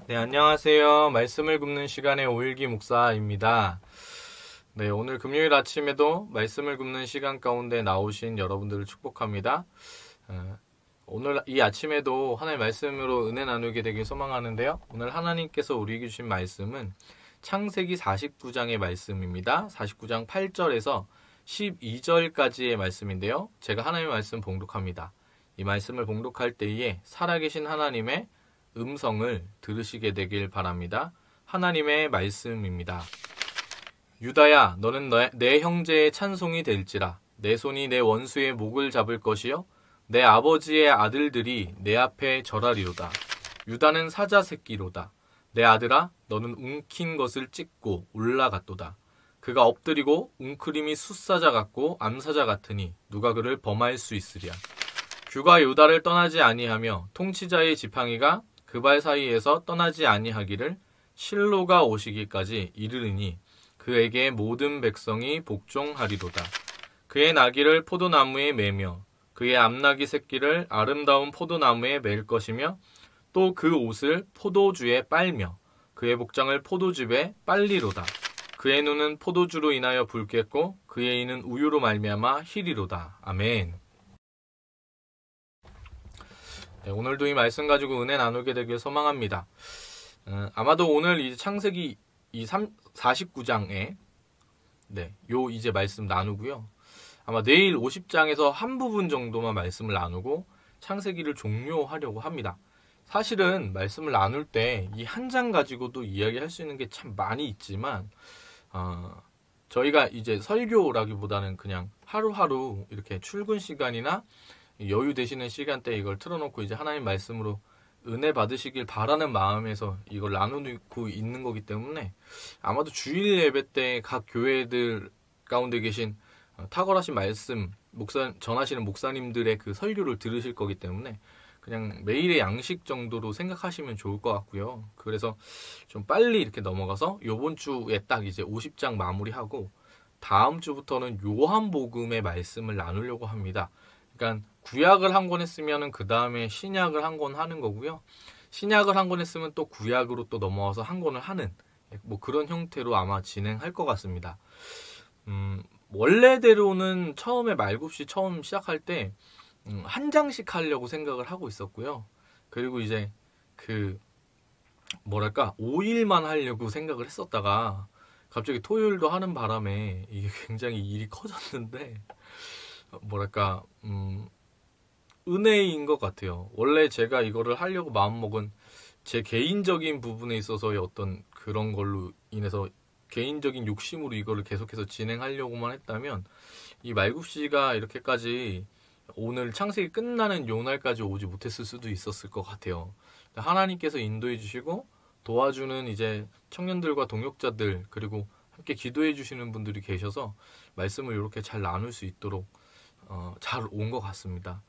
네, 안녕하세요. 말씀을 굽는 시간의 오일기 목사입니다. 네, 오늘 금요일 아침에도 말씀을 굽는 시간 가운데 나오신 여러분들을 축복합니다. 오늘 이 아침에도 하나님의 말씀으로 은혜 나누게 되길 소망하는데요. 오늘 하나님께서 우리에게 주신 말씀은 창세기 49장의 말씀입니다. 49장 8절에서 12절까지의 말씀인데요. 제가 하나님의 말씀 봉독합니다. 이 말씀을 봉독할 때에 살아계신 하나님의 음성을 들으시게 되길 바랍니다. 하나님의 말씀입니다. 유다야, 너는 내 형제의 찬송이 될지라. 내 손이 내 원수의 목을 잡을 것이요 내 아버지의 아들들이 내 앞에 절하리로다. 유다는 사자 새끼로다. 내 아들아, 너는 움킨 것을 찢고 올라갔도다. 그가 엎드리고 웅크림이 숫사자 같고 암사자 같으니 누가 그를 범할 수 있으랴. 규가 유다를 떠나지 아니하며 통치자의 지팡이가 그 발 사이에서 떠나지 아니하기를 실로가 오시기까지 이르리니 그에게 모든 백성이 복종하리로다. 그의 나귀를 포도나무에 매며 그의 암나귀 새끼를 아름다운 포도나무에 맬 것이며 또 그 옷을 포도주에 빨며 그의 복장을 포도즙에 빨리로다. 그의 눈은 포도주로 인하여 붉겠고 그의 이는 우유로 말미암아 희리로다. 아멘. 네, 오늘도 이 말씀 가지고 은혜 나누게 되길 소망합니다. 아마도 오늘 이 창세기 49장에 요 이제 말씀 나누고요. 아마 내일 50장에서 한 부분 정도만 말씀을 나누고 창세기를 종료하려고 합니다. 사실은 말씀을 나눌 때 이 한 장 가지고도 이야기할 수 있는 게 참 많이 있지만 저희가 이제 설교라기보다는 그냥 하루하루 이렇게 출근 시간이나 여유 되시는 시간대에 이걸 틀어놓고 이제 하나님 말씀으로 은혜 받으시길 바라는 마음에서 이걸 나누고 있는 거기 때문에 아마도 주일 예배 때 각 교회들 가운데 계신 탁월하신 말씀 전하시는 목사님들의 그 설교를 들으실 거기 때문에 그냥 매일의 양식 정도로 생각하시면 좋을 것 같고요. 그래서 좀 빨리 이렇게 넘어가서 요번 주에 딱 이제 50장 마무리하고 다음 주부터는 요한복음의 말씀을 나누려고 합니다. 그러니까 구약을 한 권 했으면 그 다음에 신약을 한 권 하는 거고요. 신약을 한 권 했으면 또 구약으로 또 넘어와서 한 권을 하는 뭐 그런 형태로 아마 진행할 것 같습니다. 원래대로는 처음에 말굽시 처음 시작할 때 한 장씩 하려고 생각을 하고 있었고요. 그리고 이제 5일만 하려고 생각을 했었다가 갑자기 토요일도 하는 바람에 이게 굉장히 일이 커졌는데 은혜인 것 같아요. 원래 제가 이거를 하려고 마음먹은 제 개인적인 부분에 있어서의 어떤 그런 걸로 인해서 개인적인 욕심으로 이거를 계속해서 진행하려고만 했다면 이 말굽시가 이렇게까지 오늘 창세기 끝나는 요 날까지 오지 못했을 수도 있었을 것 같아요. 하나님께서 인도해 주시고 도와주는 이제 청년들과 동역자들 그리고 함께 기도해 주시는 분들이 계셔서 말씀을 이렇게 잘 나눌 수 있도록 잘 온 것 같습니다.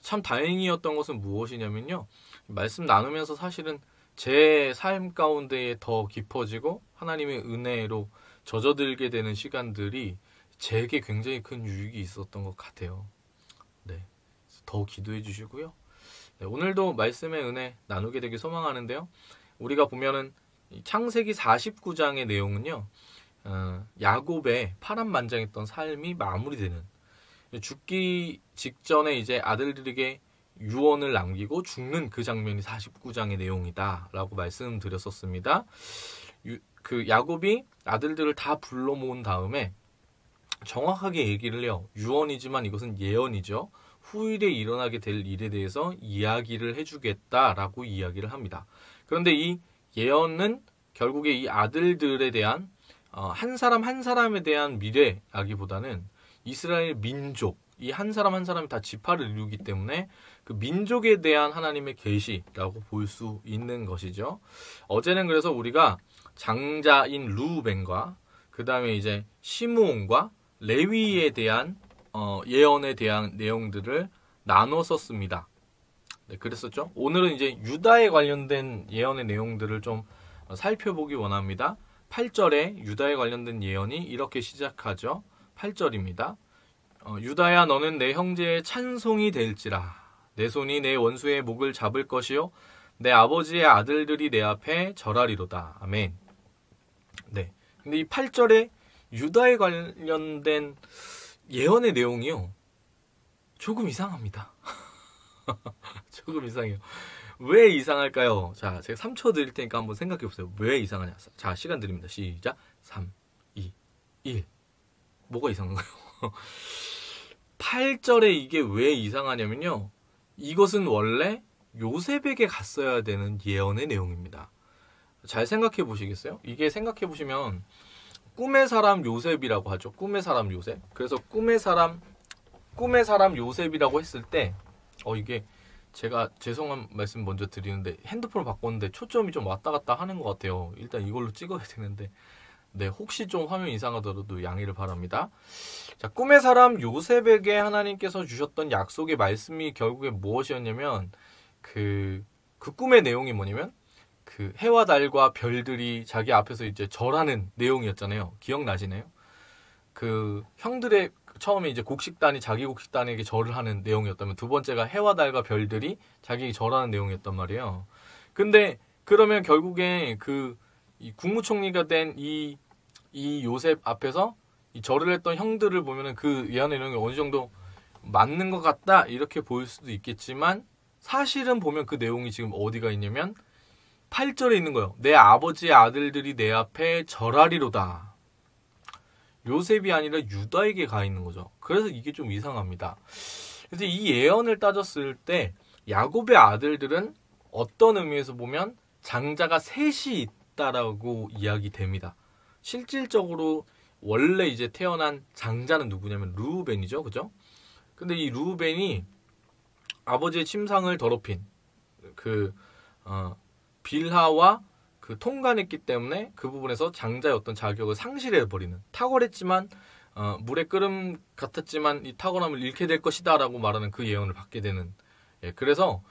참 다행이었던 것은 무엇이냐면요. 말씀 나누면서 사실은 제 삶 가운데에 더 깊어지고 하나님의 은혜로 젖어들게 되는 시간들이 제게 굉장히 큰 유익이 있었던 것 같아요. 네, 더 기도해 주시고요. 네, 오늘도 말씀의 은혜 나누게 되길 소망하는데요. 우리가 보면은 창세기 49장의 내용은요. 야곱의 파란만장했던 삶이 마무리되는 죽기 직전에 이제 아들들에게 유언을 남기고 죽는 그 장면이 49장의 내용이다 라고 말씀드렸었습니다. 그 야곱이 아들들을 다 불러 모은 다음에 정확하게 얘기를 해요. 유언이지만 이것은 예언이죠. 후일에 일어나게 될 일에 대해서 이야기를 해주겠다라고 이야기를 합니다. 그런데 이 예언은 결국에 이 아들들에 대한 한 사람 한 사람에 대한 미래라기보다는 이스라엘 민족, 이 한 사람 한 사람이 다 지파를 이루기 때문에 그 민족에 대한 하나님의 계시라고 볼 수 있는 것이죠. 어제는 그래서 우리가 장자인 루벤과 그 다음에 이제 시므온과 레위에 대한 예언에 대한 내용들을 나눴었습니다. 네, 그랬었죠. 오늘은 이제 유다에 관련된 예언의 내용들을 좀 살펴보기 원합니다. 8절에 유다에 관련된 예언이 이렇게 시작하죠. 8절입니다. 유다야 너는 내 형제의 찬송이 될지라. 내 손이 내 원수의 목을 잡을 것이요 내 아버지의 아들들이 내 앞에 절하리로다. 아멘. 네. 근데 이 8절에 유다에 관련된 예언의 내용이요. 조금 이상합니다. 조금 이상해요. 왜 이상할까요? 자, 제가 3초 드릴 테니까 한번 생각해 보세요. 왜 이상하냐? 자, 시간 드립니다. 시작. 3, 2, 1. 뭐가 이상한가요? 8절에 이게 왜 이상하냐면요. 이것은 원래 요셉에게 갔어야 되는 예언의 내용입니다. 잘 생각해 보시겠어요? 이게 생각해 보시면 꿈의 사람 요셉이라고 하죠. 꿈의 사람 요셉. 그래서 꿈의 사람 요셉이라고 했을 때 이게 제가 죄송한 말씀 먼저 드리는데 핸드폰을 바꿨는데 초점이 좀 왔다 갔다 하는 것 같아요. 일단 이걸로 찍어야 되는데 네, 혹시 좀 화면 이상하더라도 양해를 바랍니다. 자, 꿈의 사람 요셉에게 하나님께서 주셨던 약속의 말씀이 결국에 무엇이었냐면 그 꿈의 내용이 뭐냐면 그 해와 달과 별들이 자기 앞에서 이제 절하는 내용이었잖아요. 기억나시나요? 그 형들의 처음에 이제 곡식단이 자기 곡식단에게 절을 하는 내용이었다면 두 번째가 해와 달과 별들이 자기에게 절하는 내용이었단 말이에요. 근데 그러면 결국에 이 국무총리가 된 이 요셉 앞에서 이 절을 했던 형들을 보면은 그 예언의 내용이 어느 정도 맞는 것 같다 이렇게 보일 수도 있겠지만 사실은 보면 그 내용이 지금 어디가 있냐면 8절에 있는 거예요. 내 아버지의 아들들이 내 앞에 절하리로다. 요셉이 아니라 유다에게 가 있는 거죠. 그래서 이게 좀 이상합니다. 그래서 이 예언을 따졌을 때 야곱의 아들들은 어떤 의미에서 보면 장자가 셋이 있다라고 이야기됩니다. 실질적으로 원래 이제 태어난 장자는 누구냐면 르우벤이죠. 그죠? 근데 이 르우벤이 아버지의 침상을 더럽힌 빌하와 통간했기 때문에 그 부분에서 장자의 어떤 자격을 상실해버리는 탁월했지만 물의 끓음 같았지만 이 탁월함을 잃게 될 것이다 라고 말하는 그 예언을 받게 되는 그래서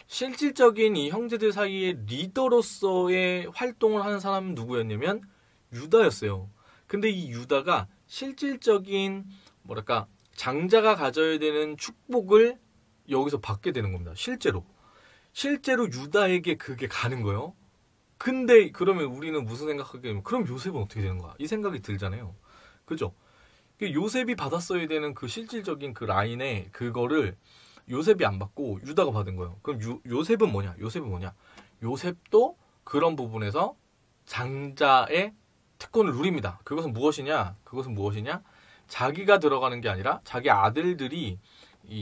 실질적인 이 형제들 사이의 리더로서의 활동을 하는 사람은 누구였냐면 유다였어요. 근데 이 유다가 실질적인 장자가 가져야 되는 축복을 여기서 받게 되는 겁니다. 실제로 유다에게 그게 가는 거예요. 근데 그러면 우리는 무슨 생각하게 되면 그럼 요셉은 어떻게 되는 거야? 이 생각이 들잖아요. 그죠? 요셉이 받았어야 되는 그 실질적인 그 라인에 그거를 요셉이 안 받고 유다가 받은 거예요. 그럼 요셉은 뭐냐? 요셉도 그런 부분에서 장자의 특권을 누립니다. 그것은 무엇이냐? 자기가 들어가는 게 아니라 자기 아들들이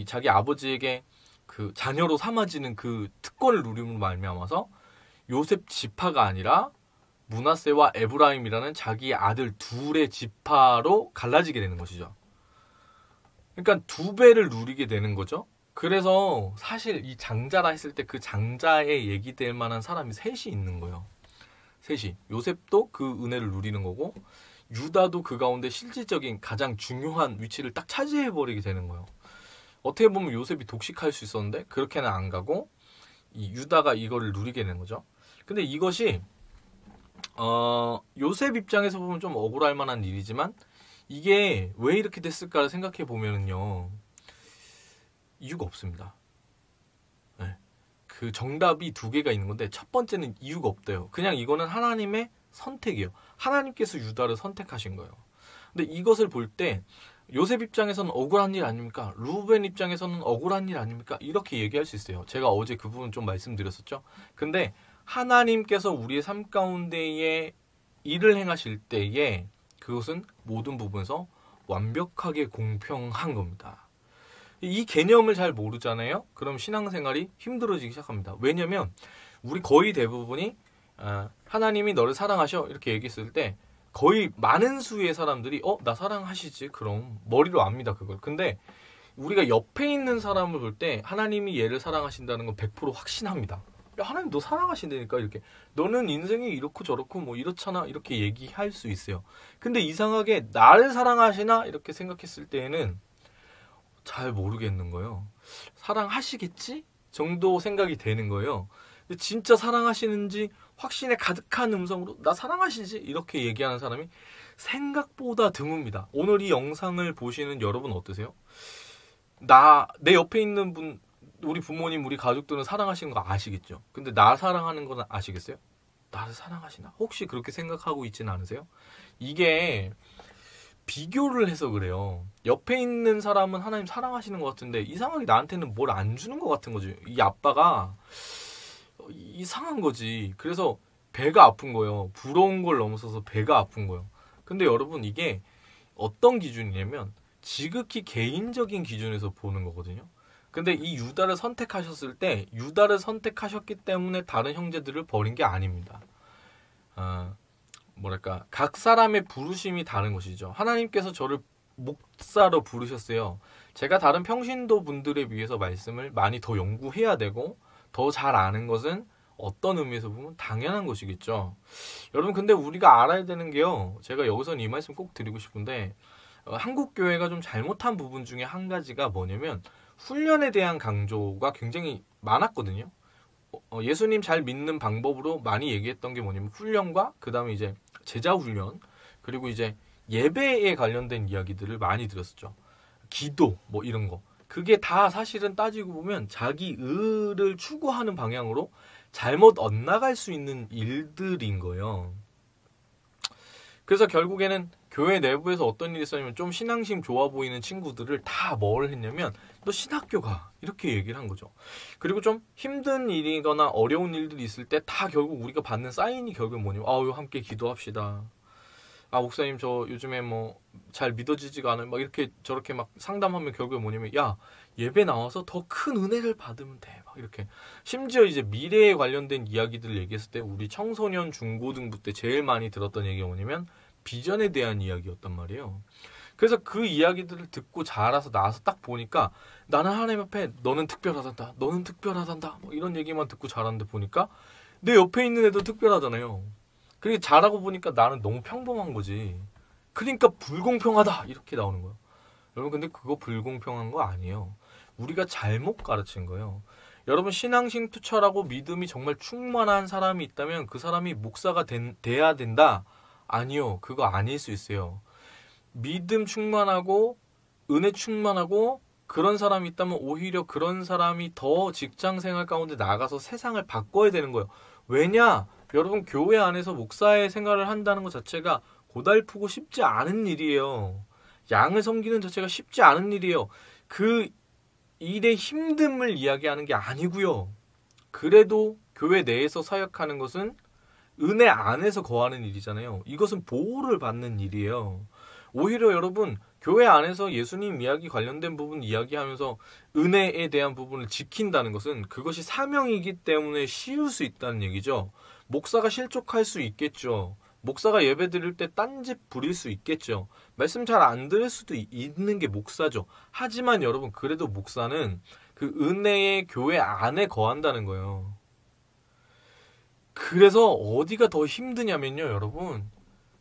자기 아버지에게 그 자녀로 삼아지는 그 특권을 누림으로 말미암아서 요셉 지파가 아니라 므낫세와 에브라임이라는 자기 아들 둘의 지파로 갈라지게 되는 것이죠. 그러니까 두 배를 누리게 되는 거죠. 그래서 사실 이 장자라 했을 때 그 장자에 얘기될 만한 사람이 셋이 있는 거예요. 요셉도 그 은혜를 누리는 거고 유다도 그 가운데 실질적인 가장 중요한 위치를 딱 차지해버리게 되는 거예요. 어떻게 보면 요셉이 독식할 수 있었는데 그렇게는 안 가고 이 유다가 이거를 누리게 되는 거죠. 근데 이것이 요셉 입장에서 보면 좀 억울할 만한 일이지만 이게 왜 이렇게 됐을까를 생각해 보면은요 이유가 없습니다. 그 정답이 두 개가 있는 건데 첫 번째는 이유가 없대요. 그냥 이거는 하나님의 선택이에요. 하나님께서 유다를 선택하신 거예요. 근데 이것을 볼 때 요셉 입장에서는 억울한 일 아닙니까? 루벤 입장에서는 억울한 일 아닙니까? 이렇게 얘기할 수 있어요. 제가 어제 그 부분 좀 말씀드렸었죠. 근데 하나님께서 우리의 삶 가운데에 일을 행하실 때에 그것은 모든 부분에서 완벽하게 공평한 겁니다. 이 개념을 잘 모르잖아요. 그럼 신앙생활이 힘들어지기 시작합니다. 왜냐면 우리 거의 대부분이 하나님이 너를 사랑하셔 이렇게 얘기했을 때 거의 많은 수의 사람들이 나 사랑하시지 그럼 머리로 압니다 그걸. 근데 우리가 옆에 있는 사람을 볼 때 하나님이 얘를 사랑하신다는 건 100% 확신합니다. 야, 하나님 너 사랑하신다니까 이렇게. 너는 인생이 이렇고 저렇고 뭐 이렇잖아 이렇게 얘기할 수 있어요. 근데 이상하게 나를 사랑하시나 이렇게 생각했을 때에는 잘 모르겠는 거예요. 사랑하시겠지? 정도 생각이 되는 거예요. 근데 진짜 사랑하시는지 확신에 가득한 음성으로 나 사랑하시지? 이렇게 얘기하는 사람이 생각보다 드뭅니다. 오늘 이 영상을 보시는 여러분 어떠세요? 내 옆에 있는 분 우리 부모님, 우리 가족들은 사랑하시는 거 아시겠죠? 근데 나 사랑하는 건 아시겠어요? 나를 사랑하시나? 혹시 그렇게 생각하고 있지는 않으세요? 이게 비교를 해서 그래요. 옆에 있는 사람은 하나님 사랑하시는 것 같은데 이상하게 나한테는 뭘 안 주는 것 같은 거지. 이 아빠가 이상한 거지. 그래서 배가 아픈 거예요. 부러운 걸 넘어서서 배가 아픈 거예요. 근데 여러분 이게 어떤 기준이냐면 지극히 개인적인 기준에서 보는 거거든요. 근데 이 유다를 선택하셨을 때 유다를 선택하셨기 때문에 다른 형제들을 버린 게 아닙니다. 뭐랄까 각 사람의 부르심이 다른 것이죠. 하나님께서 저를 목사로 부르셨어요. 제가 다른 평신도 분들에 비해서 말씀을 많이 더 연구해야 되고 더 잘 아는 것은 어떤 의미에서 보면 당연한 것이겠죠. 여러분 근데 우리가 알아야 되는 게요. 제가 여기서는 이 말씀 꼭 드리고 싶은데 한국 교회가 좀 잘못한 부분 중에 한 가지가 뭐냐면 훈련에 대한 강조가 굉장히 많았거든요. 예수님 잘 믿는 방법으로 많이 얘기했던 게 뭐냐면 훈련과 그 다음에 이제 제자 훈련 그리고 이제 예배에 관련된 이야기들을 많이 들었었죠. 기도 뭐 이런 거. 그게 다 사실은 따지고 보면 자기 의를 추구하는 방향으로 잘못 엇나갈 수 있는 일들인 거예요. 그래서 결국에는 교회 내부에서 어떤 일이 있었냐면 좀 신앙심 좋아 보이는 친구들을 다 뭘 했냐면 너 신학교 가 이렇게 얘기를 한 거죠. 그리고 좀 힘든 일이거나 어려운 일들이 있을 때 다 결국 우리가 받는 사인이 결국 뭐냐면 아유 함께 기도합시다. 아 목사님 저 요즘에 뭐 잘 믿어지지가 않아요. 막 이렇게 저렇게 막 상담하면 결국에 뭐냐면 야 예배 나와서 더 큰 은혜를 받으면 돼. 막 이렇게 심지어 이제 미래에 관련된 이야기들을 얘기했을 때 우리 청소년 중고등부 때 제일 많이 들었던 얘기가 뭐냐면 비전에 대한 이야기였단 말이에요. 그래서 그 이야기들을 듣고 자라서 나와서 딱 보니까 나는 하나님 앞에 너는 특별하단다. 너는 특별하단다. 뭐 이런 얘기만 듣고 자랐는데 보니까 내 옆에 있는 애도 특별하잖아요. 그리고 자라고 보니까 나는 너무 평범한 거지. 그러니까 불공평하다 이렇게 나오는 거예요. 여러분 근데 그거 불공평한 거 아니에요. 우리가 잘못 가르친 거예요. 여러분 신앙심 투철하고 믿음이 정말 충만한 사람이 있다면 그 사람이 목사가 돼야 된다? 아니요. 그거 아닐 수 있어요. 믿음 충만하고 은혜 충만하고 그런 사람이 있다면 오히려 그런 사람이 더 직장생활 가운데 나가서 세상을 바꿔야 되는 거예요. 왜냐? 여러분 교회 안에서 목사의 생활을 한다는 것 자체가 고달프고 쉽지 않은 일이에요. 양을 섬기는 자체가 쉽지 않은 일이에요. 그 일의 힘듦을 이야기하는 게 아니고요. 그래도 교회 내에서 사역하는 것은 은혜 안에서 거하는 일이잖아요. 이것은 보호를 받는 일이에요. 오히려 여러분 교회 안에서 예수님 이야기 관련된 부분 이야기하면서 은혜에 대한 부분을 지킨다는 것은 그것이 사명이기 때문에 쉬울 수 있다는 얘기죠. 목사가 실족할 수 있겠죠. 목사가 예배 드릴 때 딴짓 부릴 수 있겠죠. 말씀 잘 안 들을 수도 있는 게 목사죠. 하지만 여러분 그래도 목사는 그 은혜의 교회 안에 거한다는 거예요. 그래서 어디가 더 힘드냐면요 여러분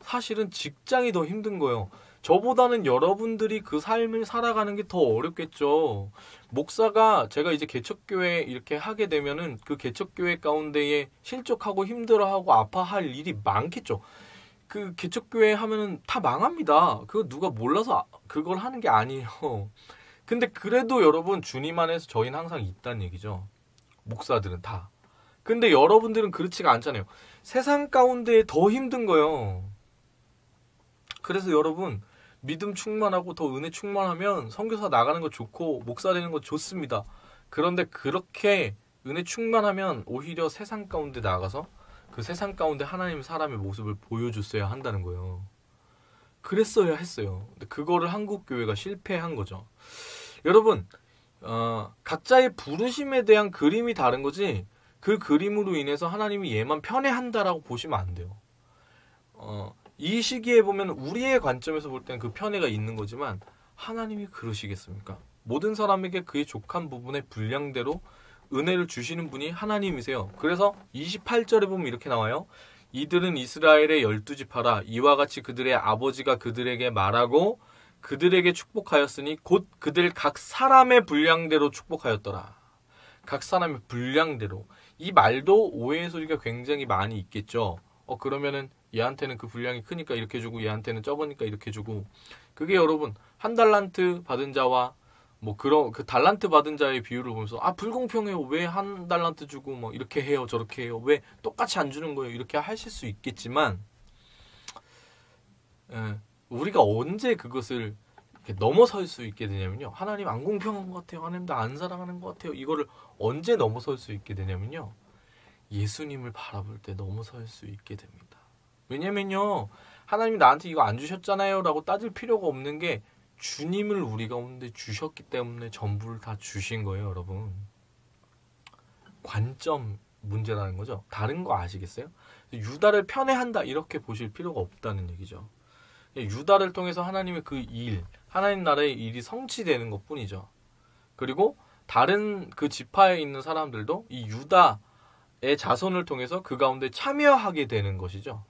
사실은 직장이 더 힘든 거예요. 저보다는 여러분들이 그 삶을 살아가는 게 더 어렵겠죠. 목사가 제가 이제 개척교회 이렇게 하게 되면은 그 개척교회 가운데에 실족하고 힘들어하고 아파할 일이 많겠죠. 그 개척교회 하면은 다 망합니다. 그거 누가 몰라서 그걸 하는 게 아니에요. 근데 그래도 여러분 주님 안에서 저희는 항상 있다는 얘기죠. 목사들은 다. 근데 여러분들은 그렇지가 않잖아요. 세상 가운데 더 힘든 거예요. 그래서 여러분 믿음 충만하고 더 은혜 충만하면 선교사 나가는 거 좋고 목사 되는 거 좋습니다. 그런데 그렇게 은혜 충만하면 오히려 세상 가운데 나가서 그 세상 가운데 하나님 사람의 모습을 보여줬어야 한다는 거예요. 그랬어야 했어요. 근데 그거를 한국 교회가 실패한 거죠. 여러분 각자의 부르심에 대한 그림이 다른 거지 그 그림으로 인해서 하나님이 얘만 편애한다라고 보시면 안 돼요. 이 시기에 보면 우리의 관점에서 볼 때는 그 편애가 있는 거지만 하나님이 그러시겠습니까? 모든 사람에게 그의 족한 부분의 분량대로 은혜를 주시는 분이 하나님이세요. 그래서 28절에 보면 이렇게 나와요. 이들은 이스라엘의 12지파라 이와 같이 그들의 아버지가 그들에게 말하고 그들에게 축복하였으니 곧 그들 각 사람의 분량대로 축복하였더라. 각 사람의 분량대로. 이 말도 오해의 소리가 굉장히 많이 있겠죠. 그러면은 얘한테는 그 분량이 크니까 이렇게 주고 얘한테는 적으니까 이렇게 주고 그게 여러분 한 달란트 받은 자와 뭐 그런 그 달란트 받은 자의 비유를 보면서 아 불공평해요. 왜 한 달란트 주고 뭐 이렇게 해요, 저렇게 해요. 왜 똑같이 안 주는 거예요? 이렇게 하실 수 있겠지만 예, 우리가 언제 그것을 이렇게 넘어설 수 있게 되냐면요. 하나님 안 공평한 것 같아요. 하나님 나 안 사랑하는 것 같아요. 이거를 언제 넘어설 수 있게 되냐면요. 예수님을 바라볼 때 넘어설 수 있게 됩니다. 왜냐면요. 하나님이 나한테 이거 안 주셨잖아요. 라고 따질 필요가 없는 게 주님을 우리 가운데 주셨기 때문에 전부를 다 주신 거예요, 여러분. 관점 문제라는 거죠. 다른 거 아시겠어요? 유다를 편애한다 이렇게 보실 필요가 없다는 얘기죠. 유다를 통해서 하나님의 그 일, 하나님 나라의 일이 성취되는 것 뿐이죠. 그리고 다른 그 지파에 있는 사람들도 이 유다의 자손을 통해서 그 가운데 참여하게 되는 것이죠.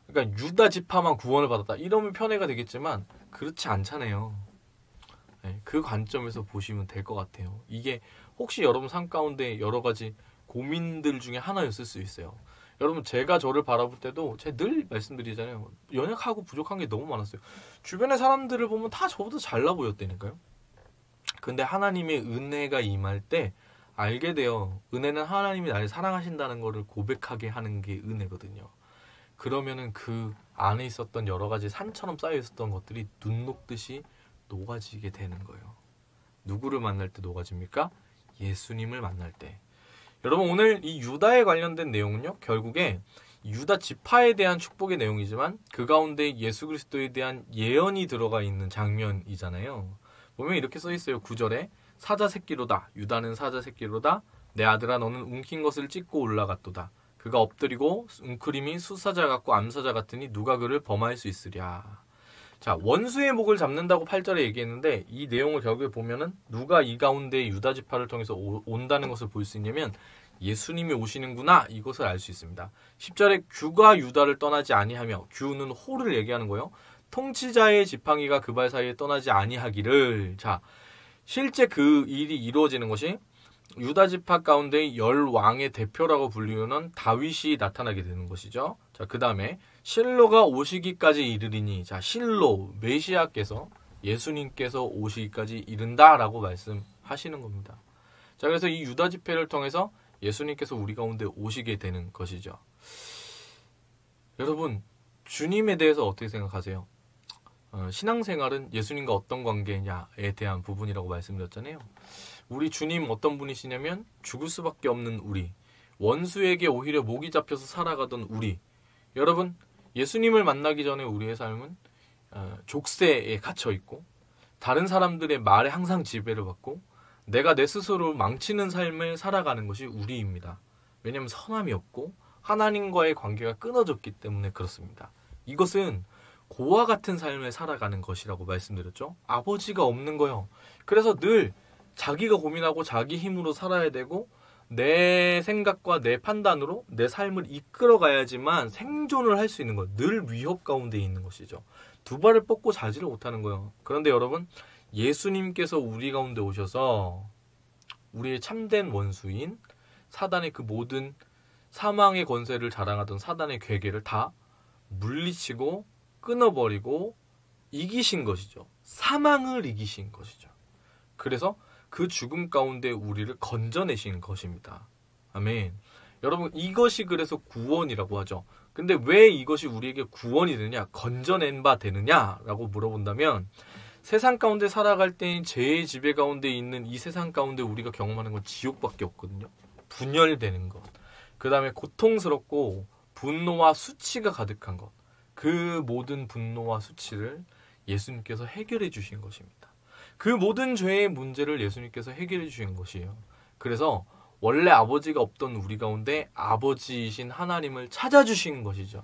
그러니까 유다 지파만 구원을 받았다. 이러면 편애가 되겠지만 그렇지 않잖아요. 네, 그 관점에서 보시면 될 것 같아요. 이게 혹시 여러분 삶 가운데 여러 가지 고민들 중에 하나였을 수 있어요. 여러분 제가 저를 바라볼 때도 제가 늘 말씀드리잖아요. 연약하고 부족한 게 너무 많았어요. 주변의 사람들을 보면 다 저보다 잘나 보였다니까요. 근데 하나님의 은혜가 임할 때 알게 돼요. 은혜는 하나님이 나를 사랑하신다는 것을 고백하게 하는 게 은혜거든요. 그러면은 그 안에 있었던 여러 가지 산처럼 쌓여 있었던 것들이 눈 녹듯이 녹아지게 되는 거예요. 누구를 만날 때 녹아집니까? 예수님을 만날 때. 여러분 오늘 이 유다에 관련된 내용은요. 결국에 유다 지파에 대한 축복의 내용이지만 그 가운데 예수 그리스도에 대한 예언이 들어가 있는 장면이잖아요. 보면 이렇게 써 있어요. 9절에 사자 새끼로다. 유다는 사자 새끼로다. 내 아들아 너는 움킨 것을 찢고 올라갔도다. 그가 엎드리고 웅크림이 수사자 같고 암사자 같으니 누가 그를 범할 수 있으랴. 자, 원수의 목을 잡는다고 8절에 얘기했는데 이 내용을 결국에 보면은 누가 이 가운데 유다 지파를 통해서 온다는 것을 볼 수 있냐면 예수님이 오시는구나 이것을 알 수 있습니다. 10절에 규가 유다를 떠나지 아니하며 규는 호를 얘기하는 거예요. 통치자의 지팡이가 그 발 사이에 떠나지 아니하기를. 자, 실제 그 일이 이루어지는 것이 유다 지파 가운데 10왕의 대표라고 불리우는 다윗이 나타나게 되는 것이죠. 자, 그 다음에 실로가 오시기까지 이르리니. 자, 실로 메시아께서 예수님께서 오시기까지 이른다라고 말씀하시는 겁니다. 자, 그래서 이 유다 집회를 통해서 예수님께서 우리 가운데 오시게 되는 것이죠. 여러분, 주님에 대해서 어떻게 생각하세요? 신앙생활은 예수님과 어떤 관계냐에 대한 부분이라고 말씀드렸잖아요. 우리 주님 어떤 분이시냐면 죽을 수밖에 없는 우리, 원수에게 오히려 목이 잡혀서 살아가던 우리. 여러분, 예수님을 만나기 전에 우리의 삶은 족쇄에 갇혀 있고 다른 사람들의 말에 항상 지배를 받고 내가 내 스스로 망치는 삶을 살아가는 것이 우리입니다. 왜냐하면 선함이 없고 하나님과의 관계가 끊어졌기 때문에 그렇습니다. 이것은 고와 같은 삶을 살아가는 것이라고 말씀드렸죠. 아버지가 없는 거예요. 그래서 늘 자기가 고민하고 자기 힘으로 살아야 되고 내 생각과 내 판단으로 내 삶을 이끌어 가야지만 생존을 할 수 있는 거예요. 늘 위협 가운데 있는 것이죠. 두 발을 뻗고 자지를 못하는 거예요. 그런데 여러분, 예수님께서 우리 가운데 오셔서 우리의 참된 원수인 사단의 그 모든 사망의 권세를 자랑하던 사단의 괴계를 다 물리치고 끊어버리고 이기신 것이죠. 사망을 이기신 것이죠. 그래서 그 죽음 가운데 우리를 건져내신 것입니다. 아멘. 여러분, 이것이 그래서 구원이라고 하죠. 근데 왜 이것이 우리에게 구원이 되느냐, 건져낸 바 되느냐라고 물어본다면 세상 가운데 살아갈 때인 죄의 지배 가운데 있는 이 세상 가운데 우리가 경험하는 건 지옥밖에 없거든요. 분열되는 것, 그 다음에 고통스럽고 분노와 수치가 가득한 것, 그 모든 분노와 수치를 예수님께서 해결해 주신 것입니다. 그 모든 죄의 문제를 예수님께서 해결해 주신 것이에요. 그래서 원래 아버지가 없던 우리 가운데 아버지이신 하나님을 찾아주신 것이죠.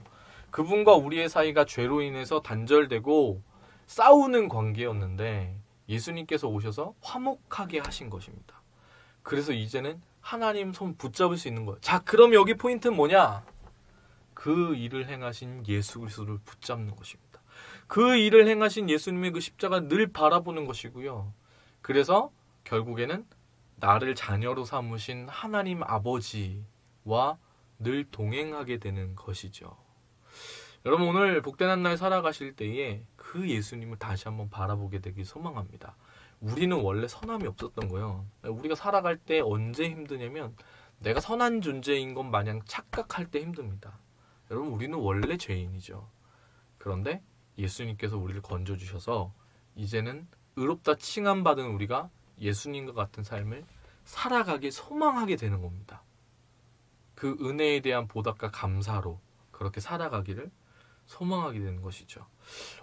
그분과 우리의 사이가 죄로 인해서 단절되고 싸우는 관계였는데 예수님께서 오셔서 화목하게 하신 것입니다. 그래서 이제는 하나님 손 붙잡을 수 있는 거예요. 자, 그럼 여기 포인트는 뭐냐? 그 일을 행하신 예수 그리스도를 붙잡는 것입니다. 그 일을 행하신 예수님의 그 십자가 늘 바라보는 것이고요. 그래서 결국에는 나를 자녀로 삼으신 하나님 아버지와 늘 동행하게 되는 것이죠. 여러분 오늘 복된 한 날 살아가실 때에 그 예수님을 다시 한번 바라보게 되길 소망합니다. 우리는 원래 선함이 없었던 거예요. 우리가 살아갈 때 언제 힘드냐면 내가 선한 존재인 것 마냥 착각할 때 힘듭니다. 여러분 우리는 원래 죄인이죠. 그런데 예수님께서 우리를 건져주셔서 이제는 의롭다 칭함받은 우리가 예수님과 같은 삶을 살아가길 소망하게 되는 겁니다. 그 은혜에 대한 보답과 감사로 그렇게 살아가기를 소망하게 되는 것이죠.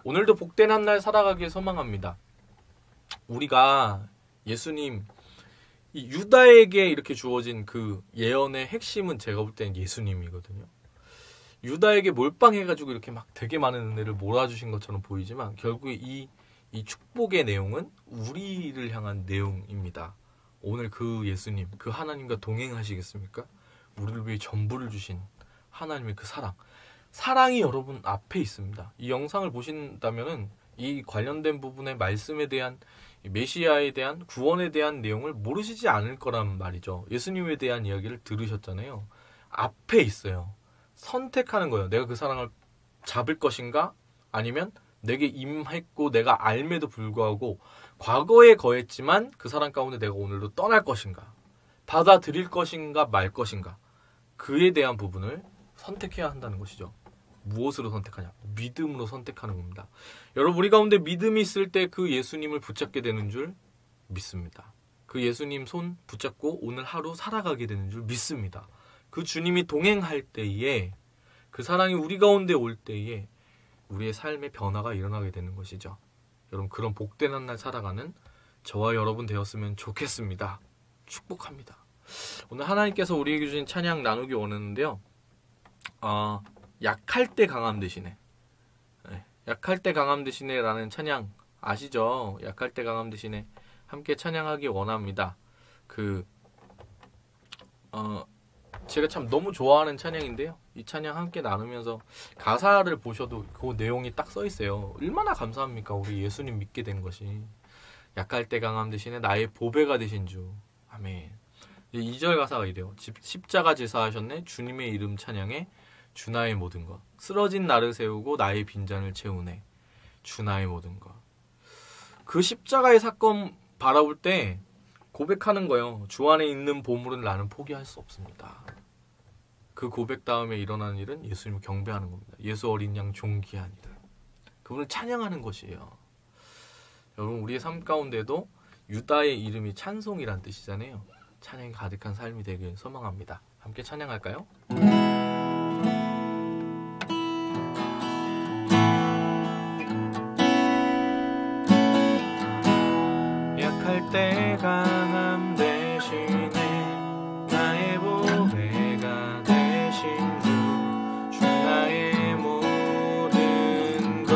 오늘도 복된 한 날 살아가길 소망합니다. 우리가 예수님, 이 유다에게 이렇게 주어진 그 예언의 핵심은 제가 볼 때는 예수님이거든요. 유다에게 몰빵해가지고 이렇게 막 되게 많은 은혜를 몰아주신 것처럼 보이지만 결국에 이 축복의 내용은 우리를 향한 내용입니다. 오늘 그 예수님, 그 하나님과 동행하시겠습니까? 우리를 위해 전부를 주신 하나님의 그 사랑. 사랑이 여러분 앞에 있습니다. 이 영상을 보신다면은 이 관련된 부분의 말씀에 대한 메시아에 대한 구원에 대한 내용을 모르시지 않을 거란 말이죠. 예수님에 대한 이야기를 들으셨잖아요. 앞에 있어요. 선택하는 거예요. 내가 그 사랑을 잡을 것인가? 아니면 내게 임했고 내가 알매도 불구하고 과거에 거했지만 그 사랑 가운데 내가 오늘도 떠날 것인가? 받아들일 것인가 말 것인가? 그에 대한 부분을 선택해야 한다는 것이죠. 무엇으로 선택하냐? 믿음으로 선택하는 겁니다. 여러분 우리 가운데 믿음이 있을 때 그 예수님을 붙잡게 되는 줄 믿습니다. 그 예수님 손 붙잡고 오늘 하루 살아가게 되는 줄 믿습니다. 그 주님이 동행할 때에 그 사랑이 우리 가운데 올 때에 우리의 삶의 변화가 일어나게 되는 것이죠. 여러분 그런 복된 한 날 살아가는 저와 여러분 되었으면 좋겠습니다. 축복합니다. 오늘 하나님께서 우리에게 주신 찬양 나누기 원하는데요. 약할 때 강함 되시네. 네, 약할 때 강함 되시네 라는 찬양 아시죠? 약할 때 강함 되시네. 함께 찬양하기 원합니다. 제가 참 너무 좋아하는 찬양인데요. 이 찬양 함께 나누면서 가사를 보셔도 그 내용이 딱 써 있어요. 얼마나 감사합니까? 우리 예수님 믿게 된 것이. 약할 때 강함 되시네 나의 보배가 되신 주. 아멘. 2절 가사가 이래요. 십자가 제사하셨네 주님의 이름 찬양해 주 나의 모든 것. 쓰러진 나를 세우고 나의 빈잔을 채우네 주 나의 모든 것. 그 십자가의 사건 바라볼 때 고백하는 거예요. 주 안에 있는 보물은 나는 포기할 수 없습니다. 그 고백 다음에 일어나는 일은 예수님을 경배하는 겁니다. 예수 어린 양 존귀하니라. 그분을 찬양하는 것이에요. 여러분 우리의 삶 가운데도 유다의 이름이 찬송이란 뜻이잖아요. 찬양이 가득한 삶이 되길 소망합니다. 함께 찬양할까요? 약할 때 강함 대신에 나의 보배가 되신 주, 주 나의 모든 것.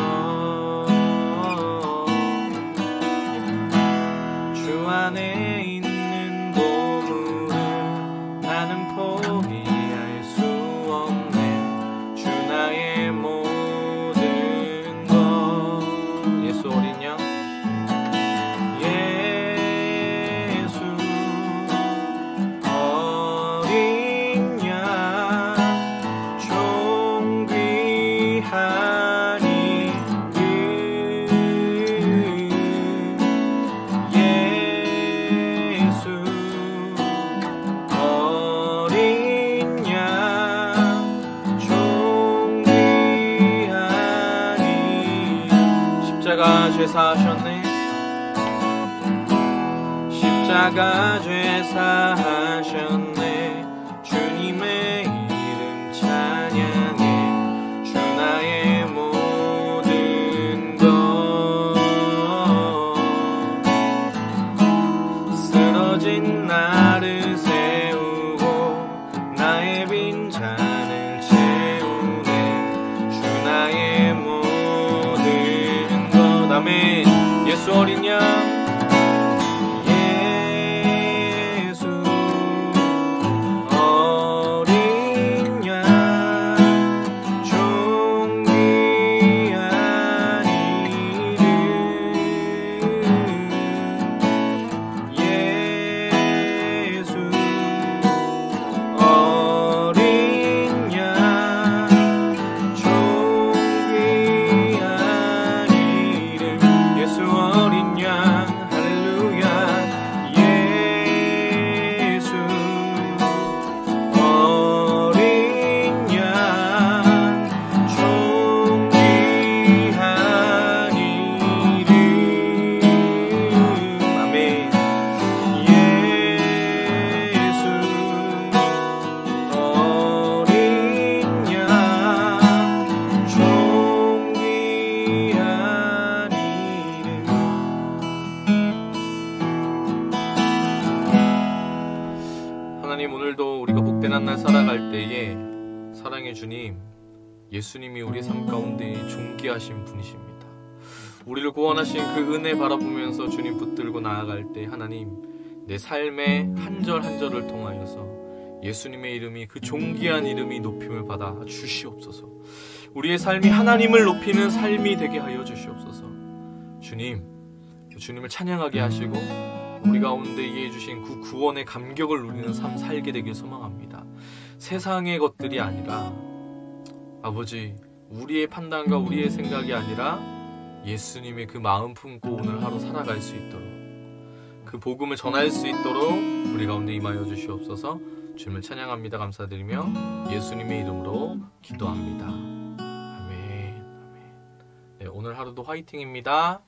주 안에 있는 보물을 나는 포기할 수 없네 주 나의 모든 것. 예수 어린 양 죄사하셨네 십자가 죄사하셨네 주님의 이름 찬양해 주 나의 모든 것. 쓰러진 나를 세우고 나의 빈잔을 채우네 주 나의 모든 것. 아멘. 예수 어린 양 예수 어린 양 존귀한 이름 예수 어린 양 존귀한 주님, 오늘도 우리가 복된 한 날 살아갈 때에 사랑의 주님, 예수님이 우리 삶 가운데 존귀하신 분이십니다. 우리를 구원하신 그 은혜 바라보면서 주님 붙들고 나아갈 때 하나님, 내 삶의 한 절 한 절을 통하여서 예수님의 이름이, 그 존귀한 이름이 높임을 받아 주시옵소서. 우리의 삶이 하나님을 높이는 삶이 되게 하여 주시옵소서. 주님, 주님을 찬양하게 하시고 우리 가운데 이해 주신 그 구원의 감격을 누리는 삶 살게 되길 소망합니다. 세상의 것들이 아니라 아버지, 우리의 판단과 우리의 생각이 아니라 예수님의 그 마음 품고 오늘 하루 살아갈 수 있도록, 그 복음을 전할 수 있도록 우리 가운데 임하여 주시옵소서. 주님을 찬양합니다. 감사드리며 예수님의 이름으로 기도합니다. 아멘. 아멘. 네, 오늘 하루도 화이팅입니다.